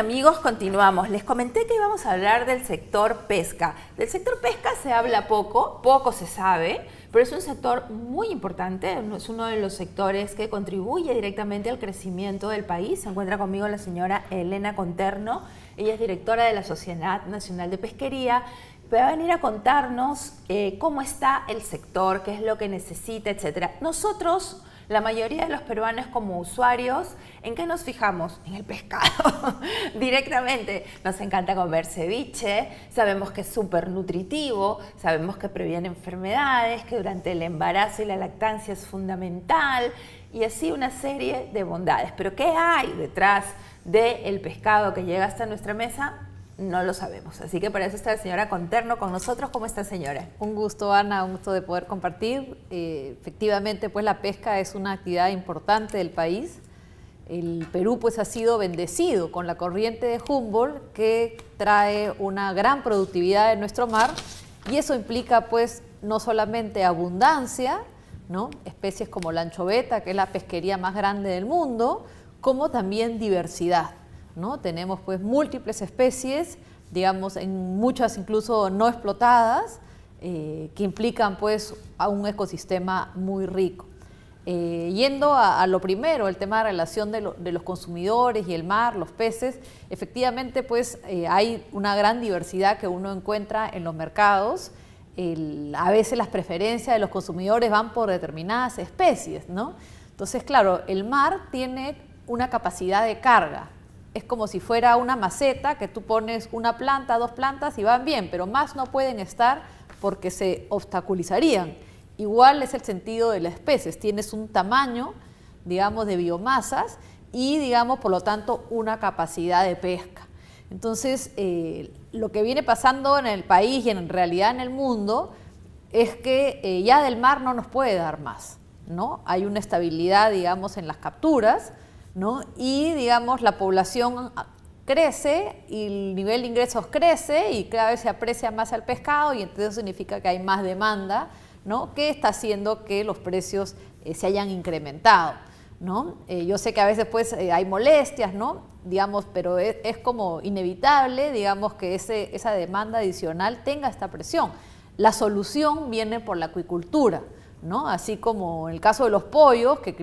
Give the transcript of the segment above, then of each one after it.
amigos, continuamos. Les comenté que íbamos a hablar del sector pesca. Del sector pesca se habla poco se sabe, pero es un sector muy importante, es uno de los sectores que contribuye directamente al crecimiento del país. Se encuentra conmigo la señora Elena Conterno, ella es directora de la Sociedad Nacional de Pesquería. Va a venir a contarnos cómo está el sector, qué es lo que necesita, etc. Nosotros, la mayoría de los peruanos como usuarios, ¿en qué nos fijamos? En el pescado, directamente. Nos encanta comer ceviche, sabemos que es súper nutritivo, sabemos que previene enfermedades, que durante el embarazo y la lactancia es fundamental, y así una serie de bondades. Pero ¿qué hay detrás del pescado que llega hasta nuestra mesa? No lo sabemos, así que para eso está la señora Conterno con nosotros. ¿Cómo está, señora? Un gusto, Ana, un gusto de poder compartir. Efectivamente, pues la pesca es una actividad importante del país. El Perú pues ha sido bendecido con la corriente de Humboldt, que trae una gran productividad en nuestro mar, y eso implica pues no solamente abundancia, ¿no? Especies como la anchoveta, que es la pesquería más grande del mundo, como también diversidad, ¿no? Tenemos pues múltiples especies, digamos, en muchas incluso no explotadas, que implican pues a un ecosistema muy rico. Yendo a lo primero, el tema de relación de los consumidores y el mar, los peces, efectivamente pues hay una gran diversidad que uno encuentra en los mercados. A veces las preferencias de los consumidores van por determinadas especies, ¿no? Entonces, claro, el mar tiene una capacidad de carga. Es como si fuera una maceta que tú pones una planta, dos plantas y van bien, pero más no pueden estar porque se obstaculizarían. Igual es el sentido de las especies, tienes un tamaño, digamos, de biomasas y, digamos, por lo tanto, una capacidad de pesca. Entonces, lo que viene pasando en el país y en realidad en el mundo es que ya del mar no nos puede dar más, ¿no? Hay una estabilidad, digamos, en las capturas, ¿no? Y, digamos, la población crece y el nivel de ingresos crece y cada vez se aprecia más el pescado, y entonces eso significa que hay más demanda, ¿no? Que está haciendo que los precios se hayan incrementado, ¿no? Yo sé que a veces pues hay molestias, ¿no? Digamos, pero es como inevitable, digamos, que esa demanda adicional tenga esta presión. La solución viene por la acuicultura, ¿no? Así como en el caso de los pollos, que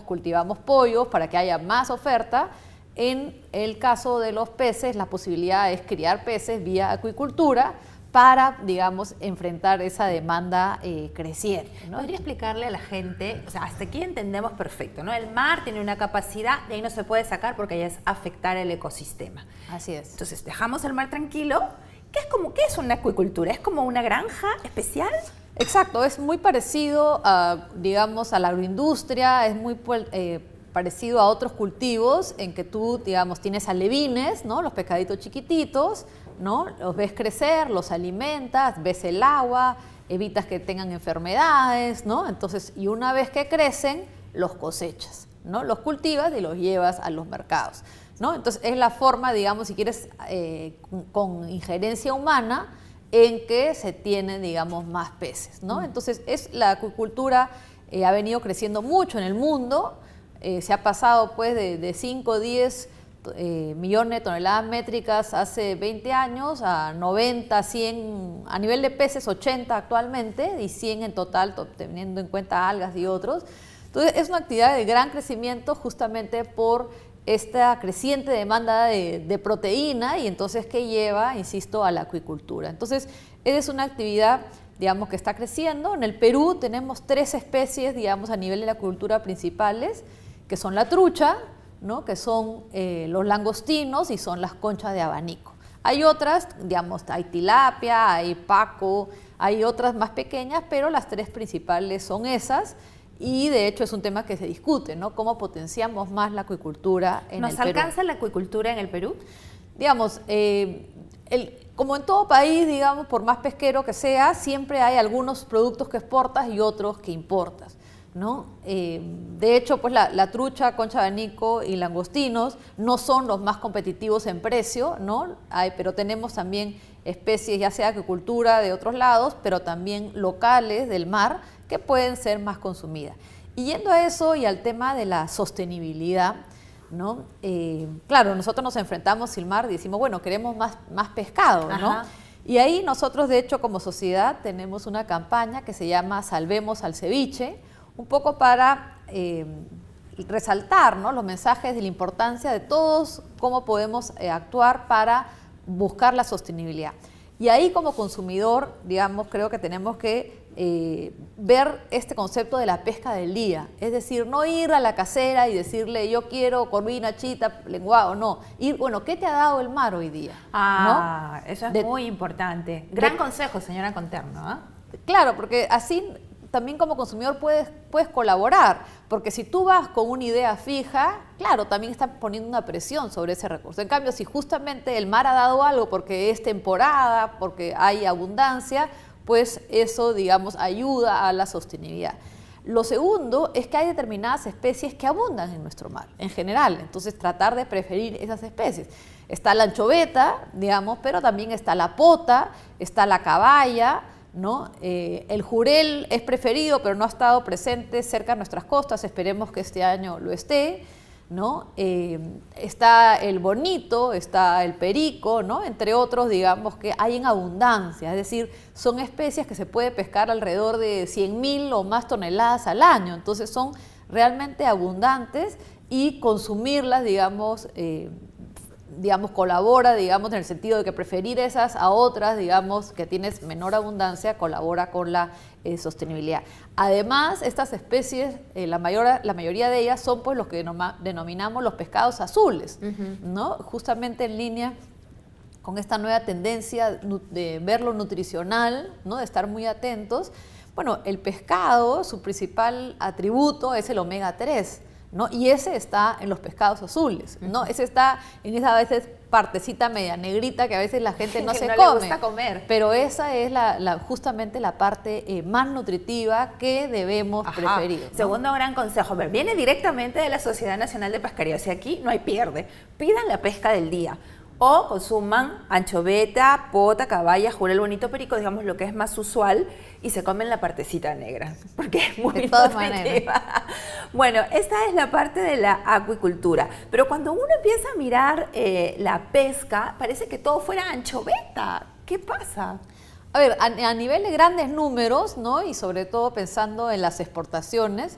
cultivamos pollos para que haya más oferta. En el caso de los peces, la posibilidad es criar peces vía acuicultura para, digamos, enfrentar esa demanda creciente, ¿no? ¿Podría explicarle a la gente, o sea, hasta aquí entendemos perfecto, ¿no? El mar tiene una capacidad, de ahí no se puede sacar porque ya es afectar el ecosistema. Así es. Entonces, dejamos el mar tranquilo. ¿Qué es una acuicultura? ¿Es como una granja especial? Exacto, es muy parecido a, digamos, a la agroindustria, es muy parecido a otros cultivos en que tú, digamos, tienes alevines, ¿no? Los pescaditos chiquititos, ¿no? Los ves crecer, los alimentas, ves el agua, evitas que tengan enfermedades, ¿no? Entonces, y una vez que crecen, los cosechas, ¿no? Los cultivas y los llevas a los mercados, ¿no? Entonces, es la forma, digamos, si quieres, con injerencia humana, en que se tienen, digamos, más peces, ¿no? Entonces, la acuicultura ha venido creciendo mucho en el mundo, se ha pasado pues de 5 o 10 millones de toneladas métricas hace 20 años a 90, 100, a nivel de peces 80 actualmente y 100 en total, teniendo en cuenta algas y otros. Entonces, es una actividad de gran crecimiento justamente por esta creciente demanda de proteína, y entonces que lleva, insisto, a la acuicultura. Entonces, es una actividad, digamos, que está creciendo. En el Perú tenemos 3 especies, digamos, a nivel de la acuicultura principales, que son la trucha, ¿no? Que son los langostinos y son las conchas de abanico. Hay otras, digamos, hay tilapia, hay paco, hay otras más pequeñas, pero las 3 principales son esas. Y de hecho es un tema que se discute, ¿no? ¿Cómo potenciamos más la acuicultura en el Perú? ¿Nos alcanza la acuicultura en el Perú? Digamos, como en todo país, digamos, por más pesquero que sea, siempre hay algunos productos que exportas y otros que importas, ¿no? De hecho, pues la trucha, concha de abanico y langostinos no son los más competitivos en precio, ¿no? Pero tenemos también especies, ya sea de acuicultura de otros lados, pero también locales del mar, que pueden ser más consumidas. Y yendo a eso y al tema de la sostenibilidad, ¿no? Claro, nosotros nos enfrentamos Silmar y decimos, bueno, queremos más pescado, ¿no? Ajá. Y ahí nosotros, de hecho, como sociedad, tenemos una campaña que se llama Salvemos al Ceviche, un poco para resaltar, ¿no?, los mensajes de la importancia de todos, cómo podemos actuar para buscar la sostenibilidad. Y ahí como consumidor, digamos, creo que tenemos que ver este concepto de la pesca del día, es decir, no ir a la casera y decirle yo quiero corvina, chita, lenguado, no, ir, bueno, ¿qué te ha dado el mar hoy día? Ah, ¿no? Eso es De, muy importante. Gran consejo, señora Conterno, ¿eh? Claro, porque así también como consumidor puedes colaborar, porque si tú vas con una idea fija, claro, también estás poniendo una presión sobre ese recurso. En cambio, si justamente el mar ha dado algo porque es temporada, porque hay abundancia, pues eso, digamos, ayuda a la sostenibilidad. Lo segundo es que hay determinadas especies que abundan en nuestro mar, en general, entonces tratar de preferir esas especies. Está la anchoveta, digamos, pero también está la pota, está la caballa, ¿no? El jurel es preferido, pero no ha estado presente cerca de nuestras costas, esperemos que este año lo esté, ¿no? Está el bonito, está el perico, ¿no?, entre otros, digamos, que hay en abundancia, es decir, son especies que se puede pescar alrededor de 100.000 o más toneladas al año, entonces son realmente abundantes y consumirlas, digamos, colabora, digamos, en el sentido de que preferir esas a otras, digamos, que tienes menor abundancia, colabora con la sostenibilidad. Además, estas especies, la mayoría de ellas son pues los que denominamos los pescados azules, ¿no? Justamente en línea con esta nueva tendencia de ver lo nutricional, ¿no?, de estar muy atentos. Bueno, el pescado, su principal atributo es el omega 3, ¿no? Y ese está en los pescados azules, ¿no? Ese está en esa a veces partecita media negrita que a veces la gente no se no come. le gusta comer. Pero esa es justamente la parte más nutritiva que debemos preferir, ¿no? Segundo gran consejo, viene directamente de la Sociedad Nacional de Pescaría, o sea, aquí no hay pierde. Pidan la pesca del día. O consuman anchoveta, pota, caballa, jurel, bonito, perico, digamos lo que es más usual, y se comen la partecita negra, porque es muy nutritiva. Bueno, esta es la parte de la acuicultura, pero cuando uno empieza a mirar la pesca, parece que todo fuera anchoveta. ¿Qué pasa? A ver, a nivel de grandes números, ¿no?, y sobre todo pensando en las exportaciones,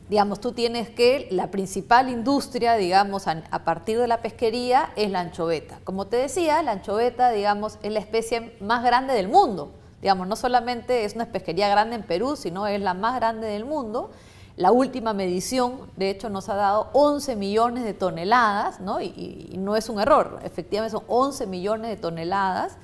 digamos, tú tienes que la principal industria, digamos, a partir de la pesquería es la anchoveta. Como te decía, la anchoveta, digamos, es la especie más grande del mundo. Digamos, no solamente es una pesquería grande en Perú, sino es la más grande del mundo. La última medición, de hecho, nos ha dado 11 millones de toneladas, ¿no? Y no es un error, efectivamente son 11 millones de toneladas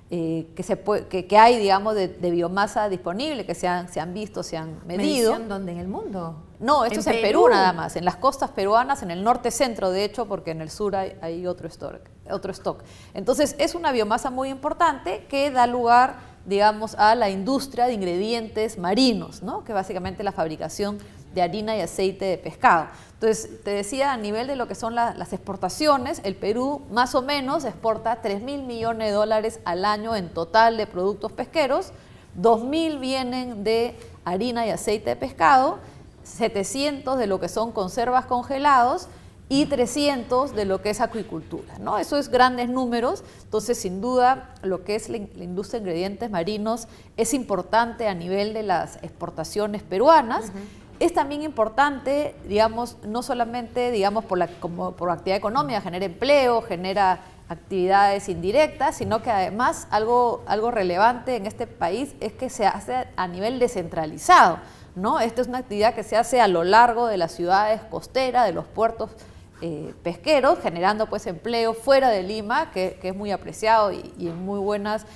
que hay, digamos, de biomasa disponible, que se han visto, se han medido. ¿Medición dónde? ¿En el mundo? No, esto es en Perú nada más, en las costas peruanas, en el norte-centro, de hecho, porque en el sur hay otro stock. Entonces, es una biomasa muy importante que da lugar, digamos, a la industria de ingredientes marinos, ¿no?, que básicamente la fabricación de harina y aceite de pescado. Entonces, te decía, a nivel de lo que son las exportaciones, el Perú más o menos exporta 3.000 millones de dólares al año en total de productos pesqueros, 2.000 vienen de harina y aceite de pescado, 700 de lo que son conservas congelados y 300 de lo que es acuicultura, ¿no? Eso es grandes números, entonces sin duda lo que es la industria de ingredientes marinos es importante a nivel de las exportaciones peruanas. Es también importante, digamos, no solamente, digamos, como por actividad económica, genera empleo, genera actividades indirectas, sino que además algo relevante en este país es que se hace a nivel descentralizado, ¿no? Esta es una actividad que se hace a lo largo de las ciudades costeras, de los puertos pesqueros, generando pues empleo fuera de Lima, que es muy apreciado y en muy buenas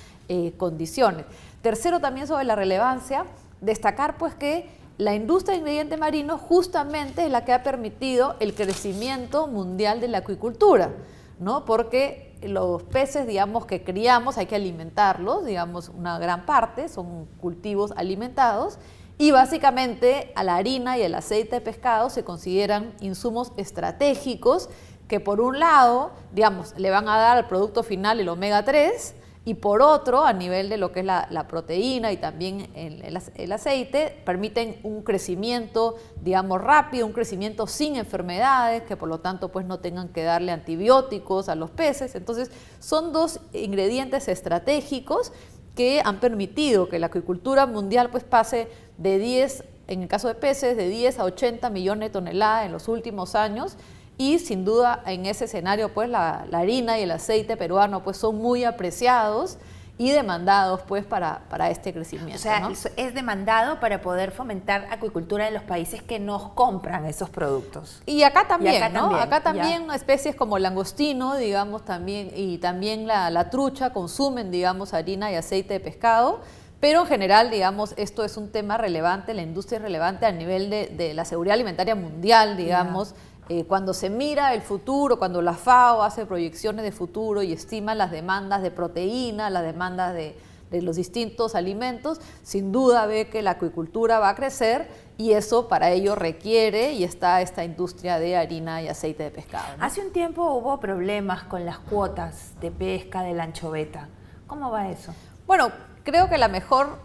condiciones. Tercero, también sobre la relevancia, destacar pues que la industria de ingredientes marinos justamente es la que ha permitido el crecimiento mundial de la acuicultura, ¿no? Porque los peces, digamos, que criamos hay que alimentarlos, digamos, una gran parte son cultivos alimentados, y básicamente a la harina y el aceite de pescado se consideran insumos estratégicos que por un lado, digamos, le van a dar al producto final el omega 3 y por otro, a nivel de lo que es la proteína y también el aceite, permiten un crecimiento, digamos, rápido, un crecimiento sin enfermedades, que por lo tanto pues no tengan que darle antibióticos a los peces. Entonces, son dos ingredientes estratégicos que han permitido que la acuicultura mundial pues pase de 10, en el caso de peces, de 10 a 80 millones de toneladas en los últimos años. Y sin duda en ese escenario pues la harina y el aceite peruano pues son muy apreciados y demandados pues para este crecimiento. O sea, ¿no? es demandado para poder fomentar acuicultura en los países que nos compran esos productos. Y acá también, y acá ¿no? también, acá también especies como el langostino, digamos, también, y también la trucha consumen, digamos, harina y aceite de pescado. Pero en general, digamos, esto es un tema relevante, la industria es relevante a nivel de la seguridad alimentaria mundial, digamos. Cuando se mira el futuro, cuando la FAO hace proyecciones de futuro y estima las demandas de proteína, las demandas de los distintos alimentos, sin duda ve que la acuicultura va a crecer y eso para ello requiere y está esta industria de harina y aceite de pescado, ¿no? Hace un tiempo hubo problemas con las cuotas de pesca de la anchoveta. ¿Cómo va eso? Bueno, creo que la mejor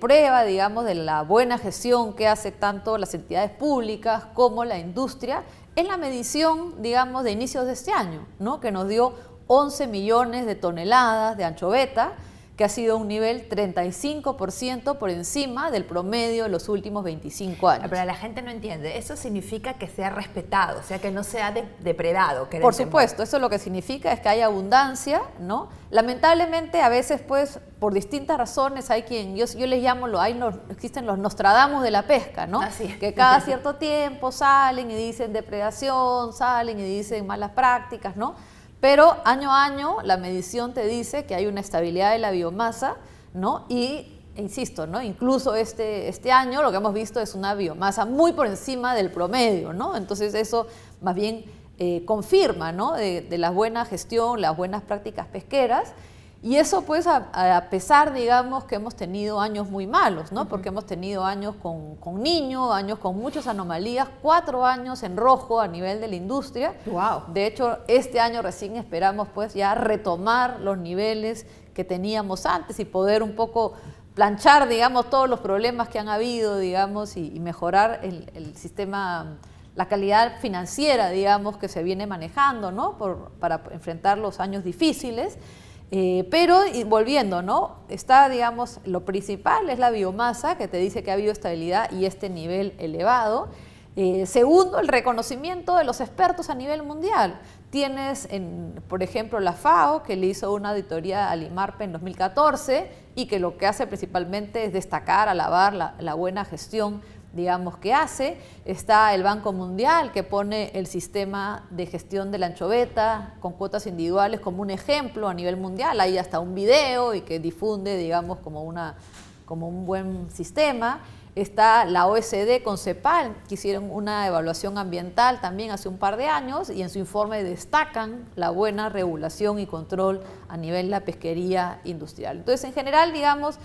prueba, digamos, de la buena gestión que hace tanto las entidades públicas como la industria es la medición, digamos, de inicios de este año, ¿no? Que nos dio 11 millones de toneladas de anchoveta, que ha sido un nivel 35% por encima del promedio de los últimos 25 años. Pero la gente no entiende, eso significa que sea respetado, o sea, que no sea depredado. Por supuesto, eso lo que significa es que hay abundancia, ¿no? Lamentablemente, a veces, pues, por distintas razones, hay quien, yo les llamo, existen los Nostradamus de la pesca, ¿no? Así. Que cada cierto tiempo salen y dicen depredación, salen y dicen malas prácticas, ¿no? Pero año a año la medición te dice que hay una estabilidad de la biomasa, ¿no? Y, insisto, ¿no? Incluso este año lo que hemos visto es una biomasa muy por encima del promedio, ¿no? Entonces eso más bien confirma, ¿no? de la buena gestión, las buenas prácticas pesqueras. Y eso pues a pesar, digamos, que hemos tenido años muy malos, ¿no? Porque hemos tenido años con niños, años con muchas anomalías, 4 años en rojo a nivel de la industria. Wow. De hecho, este año recién esperamos pues ya retomar los niveles que teníamos antes y poder un poco planchar, digamos, todos los problemas que han habido, digamos, y mejorar el sistema, la calidad financiera, digamos, que se viene manejando, ¿no? Para enfrentar los años difíciles. Pero volviendo, ¿no? Está, digamos, lo principal es la biomasa, que te dice que ha habido estabilidad y este nivel elevado. Segundo, el reconocimiento de los expertos a nivel mundial. Tienes, por ejemplo, la FAO, que le hizo una auditoría al IMARPE en 2014 y que lo que hace principalmente es destacar, alabar la buena gestión, digamos, que hace. Está el Banco Mundial, que pone el sistema de gestión de la anchoveta con cuotas individuales como un ejemplo a nivel mundial. Hay hasta un video y que difunde, digamos, como un buen sistema. Está la OECD con CEPAL, que hicieron una evaluación ambiental también hace un par de años y en su informe destacan la buena regulación y control a nivel de la pesquería industrial. Entonces, en general, digamos,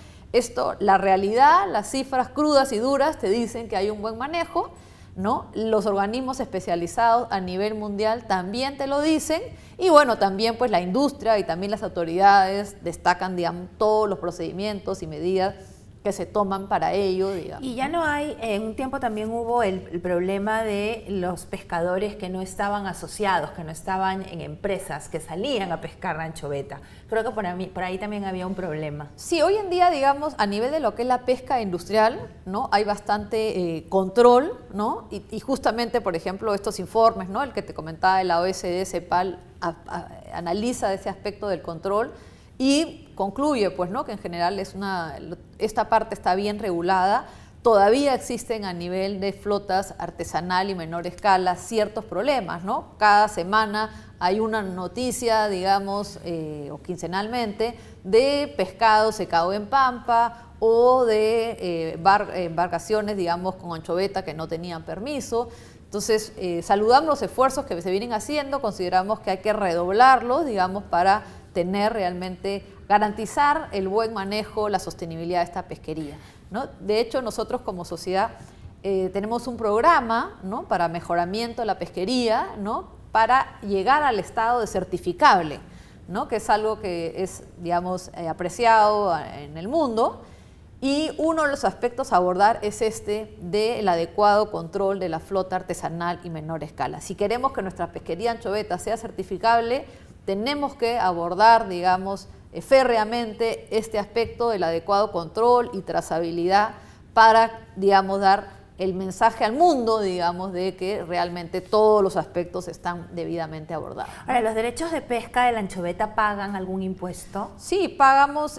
la realidad, las cifras crudas y duras te dicen que hay un buen manejo, ¿no? Los organismos especializados a nivel mundial también te lo dicen y bueno, también pues la industria y también las autoridades destacan, digamos, todos los procedimientos y medidas que se toman para ello, digamos. Y ya no hay, en un tiempo también hubo el problema de los pescadores que no estaban asociados, que no estaban en empresas, que salían a pescar la anchoveta. Creo que por ahí también había un problema. Sí, hoy en día, digamos, a nivel de lo que es la pesca industrial, ¿no? Hay bastante control, ¿no? Y justamente, por ejemplo, estos informes, ¿no? El que te comentaba de la OECD, CEPAL, analiza ese aspecto del control y concluye, pues, ¿no? Que en general esta parte está bien regulada. Todavía existen a nivel de flotas artesanal y menor escala ciertos problemas, ¿no? Cada semana hay una noticia, digamos, o quincenalmente, de pescado secado en pampa o de embarcaciones, digamos, con anchoveta que no tenían permiso. Entonces, saludamos los esfuerzos que se vienen haciendo, consideramos que hay que redoblarlos, digamos, para tener realmente, garantizar el buen manejo, la sostenibilidad de esta pesquería, ¿no? De hecho, nosotros como sociedad tenemos un programa, ¿no? Para mejoramiento de la pesquería, ¿no? Para llegar al estado de certificable, ¿no? Que es algo que es, digamos, apreciado en el mundo. Y uno de los aspectos a abordar es este del adecuado control de la flota artesanal y menor escala. Si queremos que nuestra pesquería anchoveta sea certificable, tenemos que abordar, digamos, férreamente este aspecto del adecuado control y trazabilidad para, digamos, dar el mensaje al mundo, digamos, de que realmente todos los aspectos están debidamente abordados. Ahora, ¿los derechos de pesca de la anchoveta pagan algún impuesto? Sí, pagamos,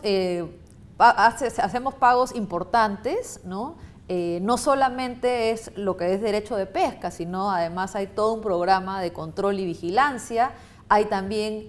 hacemos pagos importantes, ¿no? No solamente es lo que es derecho de pesca, sino además hay todo un programa de control y vigilancia, hay también,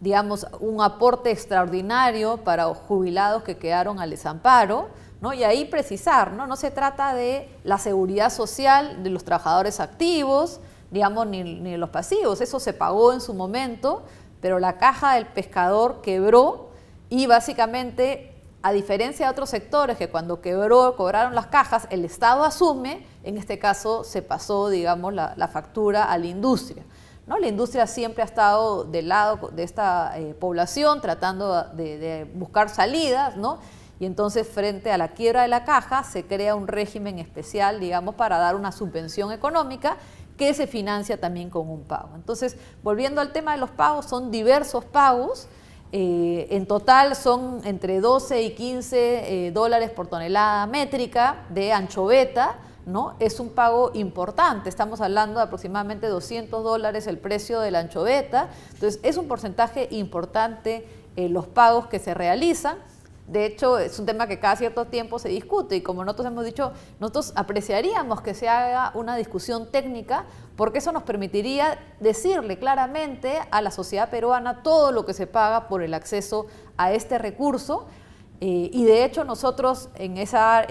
digamos, un aporte extraordinario para jubilados que quedaron al desamparo, ¿no? Y ahí precisar, ¿no? No se trata de la seguridad social de los trabajadores activos, digamos, ni de los pasivos, eso se pagó en su momento, pero la caja del pescador quebró y básicamente, a diferencia de otros sectores que cuando quebró, cobraron las cajas, el Estado asume, en este caso se pasó, digamos, la factura a la industria, ¿no? La industria siempre ha estado del lado de esta población, tratando de buscar salidas, ¿no? Y entonces, frente a la quiebra de la caja, se crea un régimen especial, digamos, para dar una subvención económica que se financia también con un pago. Entonces, volviendo al tema de los pagos, son diversos pagos. En total son entre 12 y 15 dólares por tonelada métrica de anchoveta, ¿no? Es un pago importante, estamos hablando de aproximadamente 200 dólares el precio de la anchoveta, entonces es un porcentaje importante los pagos que se realizan. De hecho, es un tema que cada cierto tiempo se discute y como nosotros hemos dicho, nosotros apreciaríamos que se haga una discusión técnica porque eso nos permitiría decirle claramente a la sociedad peruana todo lo que se paga por el acceso a este recurso y de hecho nosotros en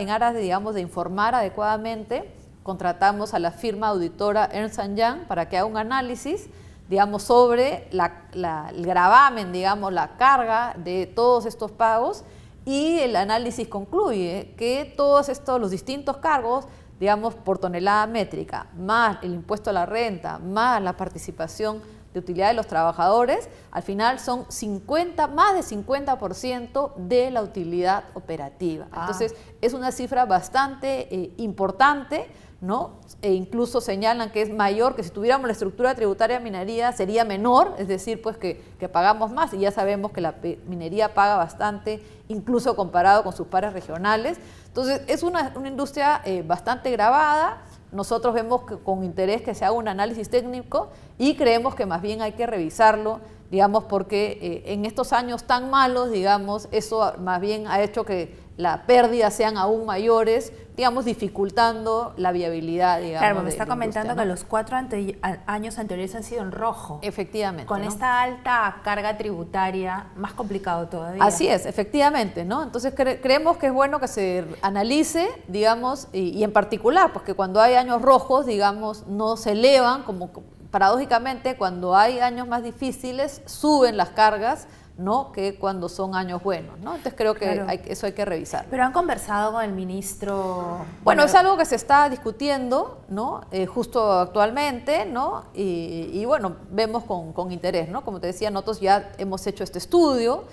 aras de, digamos, de informar adecuadamente, contratamos a la firma auditora Ernst & Young para que haga un análisis, digamos, sobre el gravamen, digamos, la carga de todos estos pagos. Y el análisis concluye que todos los distintos cargos, digamos, por tonelada métrica, más el impuesto a la renta, más la participación de utilidad de los trabajadores, al final son más de 50% de la utilidad operativa. Entonces, es una cifra bastante importante, ¿no? E incluso señalan que es mayor, que si tuviéramos la estructura tributaria de minería sería menor, es decir, pues que pagamos más y ya sabemos que la minería paga bastante, incluso comparado con sus pares regionales. Entonces, es una industria bastante gravada. Nosotros vemos con interés que se haga un análisis técnico y creemos que más bien hay que revisarlo, digamos, porque en estos años tan malos, digamos, eso más bien ha hecho que las pérdidas sean aún mayores, digamos, dificultando la viabilidad, digamos. Claro, me está comentando que los 4 años anteriores han sido en rojo. Efectivamente. Con, ¿no?, esta alta carga tributaria, más complicado todavía. Así es, efectivamente, ¿no? Entonces creemos que es bueno que se analice, digamos, y en particular, porque cuando hay años rojos, digamos, no se elevan, como paradójicamente, cuando hay años más difíciles, suben las cargas, ¿no?, que cuando son años buenos, ¿no? Entonces creo que claro, eso hay que revisar. ¿Pero han conversado con el ministro? Bueno, es algo que se está discutiendo, ¿no? Justo actualmente, ¿no? Y bueno, vemos con interés, ¿no? Como te decía, nosotros ya hemos hecho este estudio,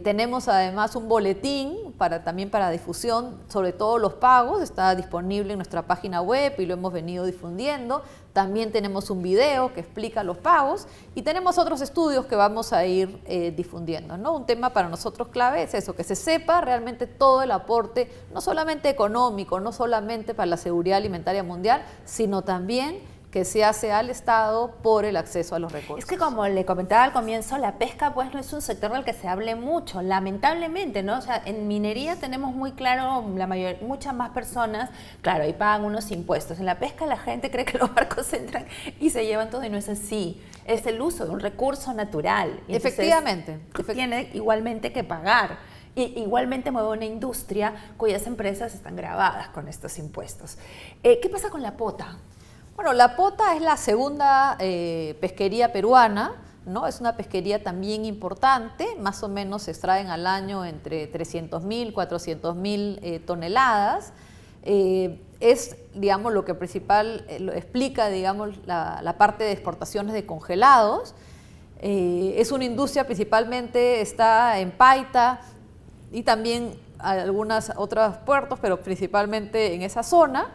tenemos además un boletín también para difusión sobre todos los pagos, está disponible en nuestra página web y lo hemos venido difundiendo. También tenemos un video que explica los pagos y tenemos otros estudios que vamos a ir difundiendo, ¿no? Un tema para nosotros clave es eso, que se sepa realmente todo el aporte, no solamente económico, no solamente para la seguridad alimentaria mundial, sino también que se hace al Estado por el acceso a los recursos. Es que como le comentaba al comienzo, la pesca pues no es un sector del que se hable mucho, lamentablemente, ¿no? O sea, en minería tenemos muy claro, muchas más personas, claro, y pagan unos impuestos. En la pesca la gente cree que los barcos entran y se llevan todo y no es así. Es el uso de un recurso natural. Y efectivamente. Tiene igualmente que pagar. Y igualmente mueve una industria cuyas empresas están gravadas con estos impuestos. ¿Qué pasa con la pota? Bueno, la pota es la segunda pesquería peruana, ¿no? Es una pesquería también importante, más o menos se extraen al año entre 300.000, 400.000 toneladas. Es, digamos, lo que principal explica, digamos, la parte de exportaciones de congelados. Es una industria principalmente, está en Paita y también algunos otros puertos, pero principalmente en esa zona.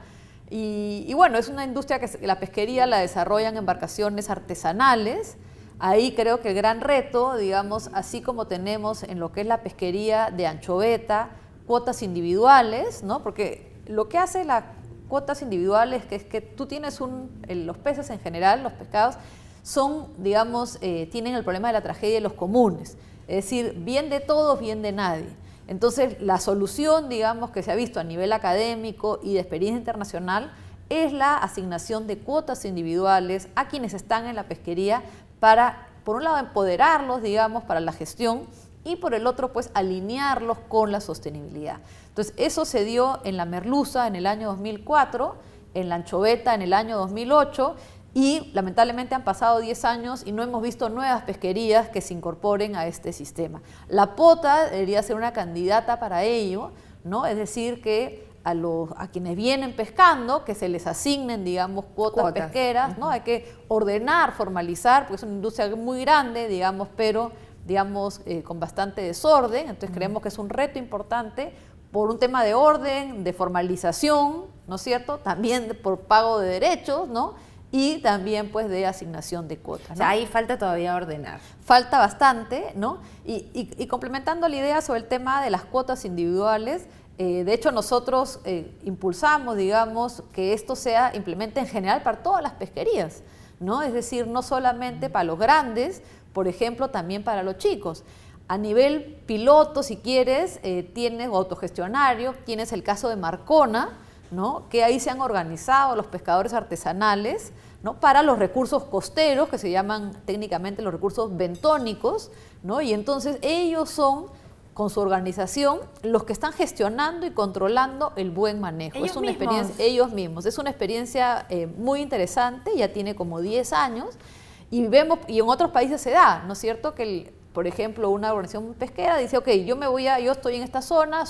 Y bueno, es una industria que la pesquería la desarrollan embarcaciones artesanales. Ahí creo que el gran reto, digamos, así como tenemos en lo que es la pesquería de anchoveta, cuotas individuales, ¿no? Porque lo que hace las cuotas individuales es que tú tienes los peces en general, los pescados, son, digamos, tienen el problema de la tragedia de los comunes, es decir, bien de todos, bien de nadie. Entonces, la solución, digamos, que se ha visto a nivel académico y de experiencia internacional es la asignación de cuotas individuales a quienes están en la pesquería para, por un lado, empoderarlos, digamos, para la gestión y por el otro, pues, alinearlos con la sostenibilidad. Entonces, eso se dio en la merluza en el año 2004, en la anchoveta en el año 2008 y lamentablemente han pasado 10 años y no hemos visto nuevas pesquerías que se incorporen a este sistema. La pota debería ser una candidata para ello, ¿no? Es decir, que a quienes vienen pescando, que se les asignen, digamos, cuotas pesqueras, ¿no? Hay que ordenar, formalizar, porque es una industria muy grande, digamos, pero, digamos, con bastante desorden. Entonces creemos que es un reto importante por un tema de orden, de formalización, ¿no es cierto? También por pago de derechos, ¿no? Y también, pues, de asignación de cuotas, ¿no? O sea, ahí falta todavía ordenar. Falta bastante, ¿no? Y complementando la idea sobre el tema de las cuotas individuales, de hecho nosotros impulsamos, digamos, que esto sea implemente en general para todas las pesquerías, ¿no? Es decir, no solamente para los grandes, por ejemplo, también para los chicos. A nivel piloto, si quieres, tienes autogestionario, tienes el caso de Marcona, ¿no? Que ahí se han organizado los pescadores artesanales, ¿no? Para los recursos costeros, que se llaman técnicamente los recursos bentónicos, ¿no? Y entonces ellos son, con su organización, los que están gestionando y controlando el buen manejo. Ellos es una mismos. experiencia, ellos mismos. Es una experiencia muy interesante, ya tiene como 10 años, y vemos, y en otros países se da, ¿no es cierto? Que, por ejemplo, una organización pesquera dice, ok, yo estoy en esta zona,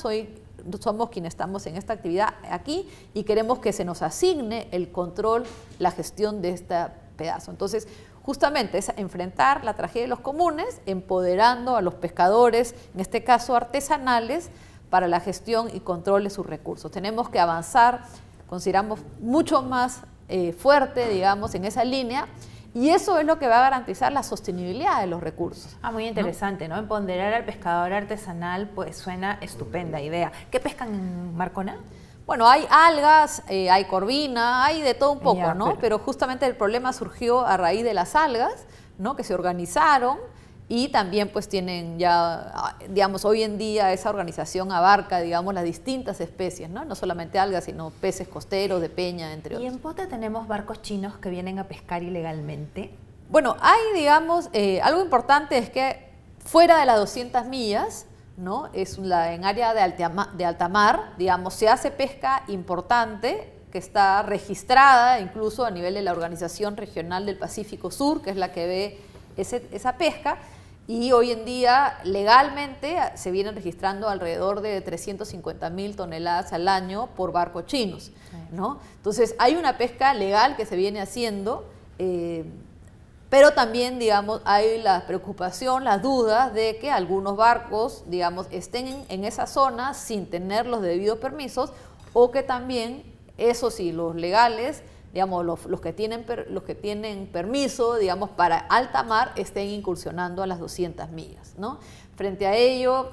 somos quienes estamos en esta actividad aquí y queremos que se nos asigne el control, la gestión de este pedazo. Entonces, justamente es enfrentar la tragedia de los comunes, empoderando a los pescadores, en este caso artesanales, para la gestión y control de sus recursos. Tenemos que avanzar, consideramos, mucho más fuerte, digamos, en esa línea. Y eso es lo que va a garantizar la sostenibilidad de los recursos. Muy interesante, ¿no? Empoderar al pescador artesanal, pues suena estupenda idea. ¿Qué pescan en Marcona? Bueno, hay algas, hay corvina, hay de todo un poco, Ya, ¿no? Pero justamente el problema surgió a raíz de las algas, ¿no? Que se organizaron y también pues tienen ya, digamos, hoy en día esa organización abarca, digamos, las distintas especies, ¿no? No solamente algas, sino peces costeros, de peña, entre otros. ¿Y en Pota tenemos barcos chinos que vienen a pescar ilegalmente? Bueno, hay, digamos, algo importante es que fuera de las 200 millas, ¿no? En área de alta mar, digamos, se hace pesca importante que está registrada incluso a nivel de la Organización Regional del Pacífico Sur, que es la que ve esa pesca, y hoy en día legalmente se vienen registrando alrededor de 350.000 toneladas al año por barcos chinos, ¿no? Entonces hay una pesca legal que se viene haciendo, pero también, digamos, hay la preocupación, las dudas de que algunos barcos, digamos, estén en esa zona sin tener los debidos permisos, o que también, eso sí, los legales, digamos, los que tienen permiso, digamos, para alta mar, estén incursionando a las 200 millas, ¿no? Frente a ello,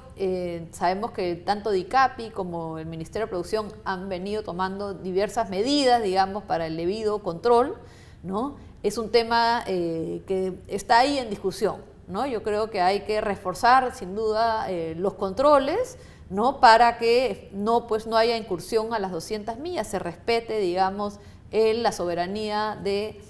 sabemos que tanto DICAPI como el Ministerio de Producción han venido tomando diversas medidas, digamos, para el debido control, ¿no? Es un tema que está ahí en discusión, ¿no? Yo creo que hay que reforzar, sin duda, los controles, ¿no? Para que no haya incursión a las 200 millas, se respete, digamos, la soberanía de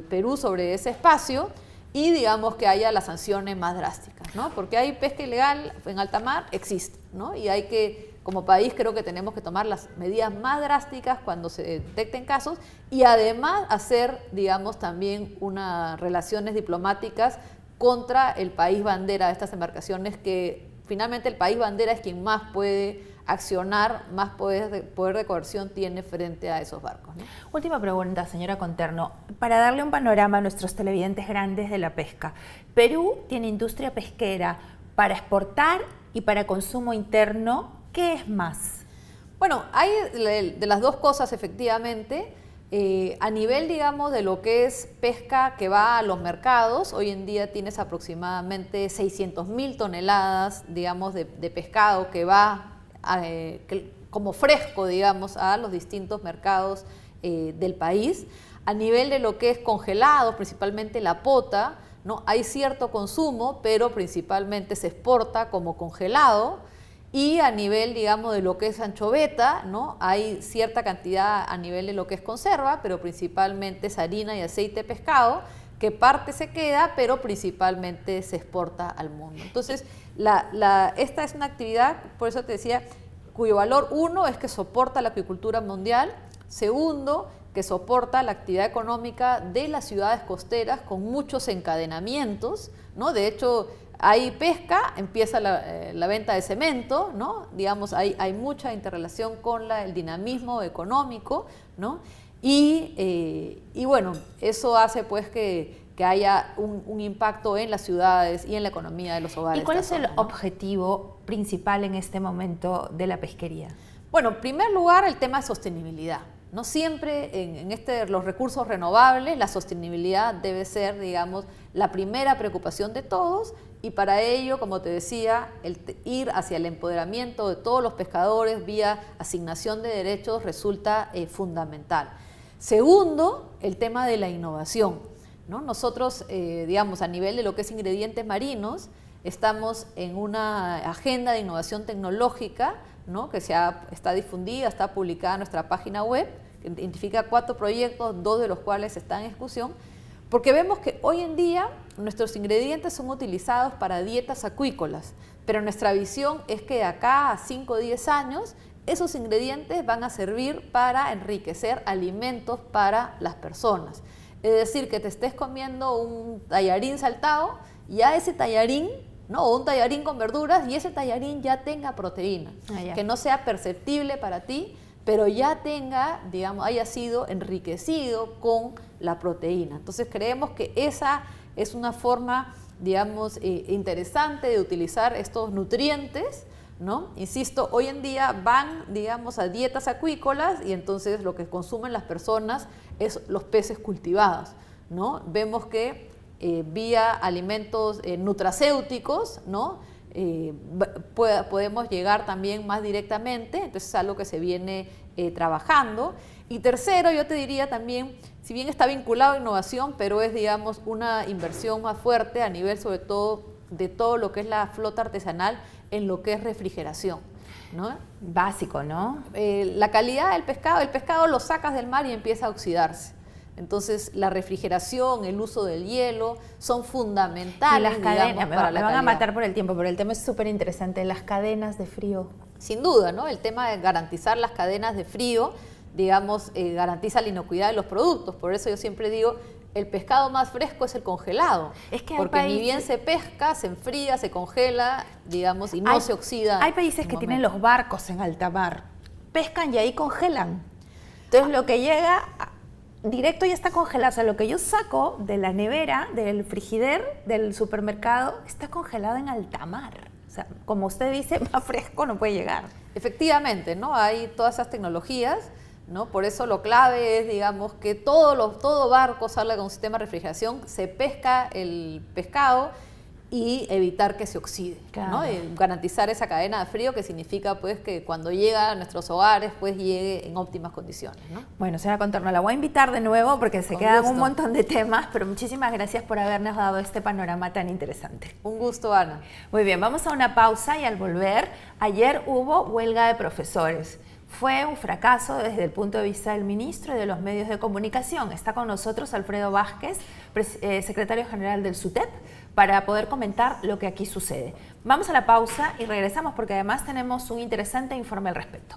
Perú sobre ese espacio y, digamos, que haya las sanciones más drásticas, ¿no? Porque hay pesca ilegal en alta mar, existe, ¿no? Y hay que, como país, creo que tenemos que tomar las medidas más drásticas cuando se detecten casos y además hacer, digamos, también unas relaciones diplomáticas contra el país bandera de estas embarcaciones, que finalmente el país bandera es quien más puede accionar, más poder de coerción tiene frente a esos barcos, ¿no? Última pregunta, señora Conterno, para darle un panorama a nuestros televidentes grandes de la pesca. Perú tiene industria pesquera para exportar y para consumo interno. ¿Qué es más? Bueno, hay de las dos cosas efectivamente. A nivel, digamos, de lo que es pesca que va a los mercados, hoy en día tienes aproximadamente 600.000 toneladas, digamos, de pescado que va como fresco, digamos, a los distintos mercados del país. A nivel de lo que es congelado, principalmente la pota, ¿no? Hay cierto consumo, pero principalmente se exporta como congelado. Y a nivel, digamos, de lo que es anchoveta, ¿no? Hay cierta cantidad a nivel de lo que es conserva, pero principalmente es harina y aceite de pescado, que parte se queda, pero principalmente se exporta al mundo. Entonces, esta es una actividad, por eso te decía, cuyo valor, uno, es que soporta la acuicultura mundial, segundo, que soporta la actividad económica de las ciudades costeras con muchos encadenamientos, ¿no? De hecho, hay pesca, empieza la venta de cemento, ¿no? Digamos, hay mucha interrelación con el dinamismo económico, ¿no? Y bueno, eso hace pues que haya un impacto en las ciudades y en la economía de los hogares. ¿Y cuál es el zona, ¿no? objetivo principal en este momento de la pesquería? Bueno, en primer lugar, el tema de sostenibilidad. No siempre en los recursos renovables la sostenibilidad debe ser, digamos, la primera preocupación de todos, y para ello, como te decía, ir hacia el empoderamiento de todos los pescadores vía asignación de derechos resulta fundamental. Segundo, el tema de la innovación, ¿no? Nosotros, digamos, a nivel de lo que es ingredientes marinos, estamos en una agenda de innovación tecnológica, ¿no? Que está difundida, está publicada en nuestra página web, que identifica 4 proyectos, 2 de los cuales están en ejecución, porque vemos que hoy en día nuestros ingredientes son utilizados para dietas acuícolas, pero nuestra visión es que de acá a 5 o 10 años esos ingredientes van a servir para enriquecer alimentos para las personas. Es decir, que te estés comiendo un tallarín saltado, ya ese tallarín, ¿no? O un tallarín con verduras, y ese tallarín ya tenga proteína, que no sea perceptible para ti, pero ya tenga, digamos, haya sido enriquecido con la proteína. Entonces creemos que esa es una forma, digamos, interesante de utilizar estos nutrientes, ¿no? Insisto, hoy en día van, digamos, a dietas acuícolas, y entonces lo que consumen las personas es los peces cultivados, ¿no? Vemos que vía alimentos nutracéuticos, ¿no? Podemos llegar también más directamente, entonces es algo que se viene trabajando. Y tercero, yo te diría también, si bien está vinculado a innovación, pero es, digamos, una inversión más fuerte a nivel sobre todo de todo lo que es la flota artesanal en lo que es refrigeración, ¿no? Básico, ¿no? La calidad del pescado, el pescado lo sacas del mar y empieza a oxidarse. Entonces, la refrigeración, el uso del hielo son fundamentales. Y las cadenas, digamos, para la me van a calidad. matar por el tiempo, pero el tema es súper interesante, las cadenas de frío. Sin duda, ¿no? El tema de garantizar las cadenas de frío, digamos, garantiza la inocuidad de los productos. Por eso yo siempre digo, el pescado más fresco es el congelado. Es que porque ni bien se pesca, se enfría, se congela, digamos, y no se oxida. Hay países que tienen los barcos en alta mar, pescan y ahí congelan. Entonces lo que llega directo ya está congelado. O sea, lo que yo saco de la nevera, del frigider, del supermercado, está congelado en alta mar. O sea, como usted dice, más fresco no puede llegar. Efectivamente, ¿no? Hay todas esas tecnologías, ¿no? Por eso lo clave es, digamos, que todo barco salga con un sistema de refrigeración, se pesca el pescado y evitar que se oxide, claro, ¿no? Y garantizar esa cadena de frío, que significa pues que cuando llega a nuestros hogares pues llegue en óptimas condiciones, ¿no? Bueno, señora Conterno, la voy a invitar de nuevo porque se quedan un montón de temas, pero muchísimas gracias por habernos dado este panorama tan interesante. Un gusto, Ana. Muy bien, vamos a una pausa y al volver, ayer hubo huelga de profesores. Fue un fracaso desde el punto de vista del ministro y de los medios de comunicación. Está con nosotros Alfredo Vázquez, secretario general del SUTEP, para poder comentar lo que aquí sucede. Vamos a la pausa y regresamos porque además tenemos un interesante informe al respecto.